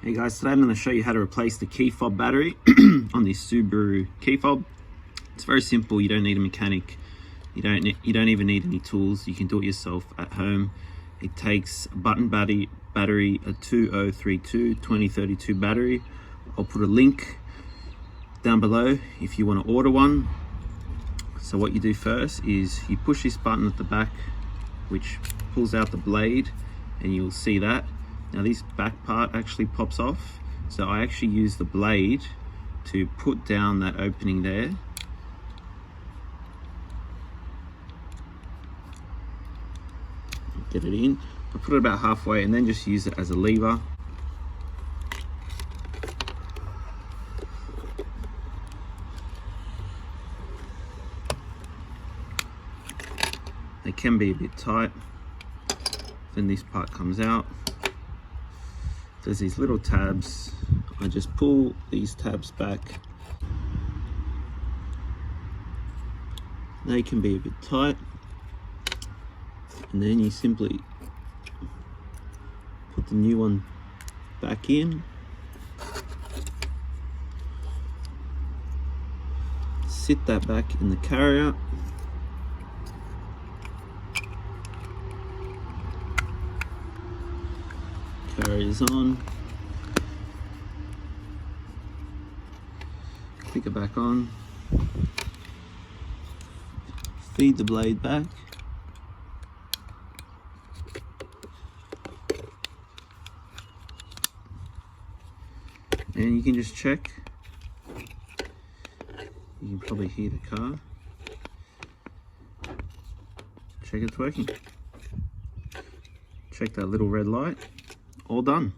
Hey guys, today I'm going to show you how to replace the key fob battery on this Subaru key fob. It's very simple. You don't need a mechanic. You don't even need any tools. You can do it yourself at home. It takes a button battery, a 2032 2032 battery. I'll put a link down below if you want to order one. So what you do first is you push this button at the back, which pulls out the blade, and you'll see that. Now this back part actually pops off, so I actually use the blade to put down that opening there. Get it in. I put it about halfway and then just use it as a lever. They can be a bit tight. Then this part comes out. There's these little tabs. I just pull these tabs back. They can be a bit tight. And then you simply put the new one back in. Sit that back in the carrier. Carries on. Click it back on. Feed the blade back. And you can just check. You can probably hear the car. Check it's working. Check that little red light. All done.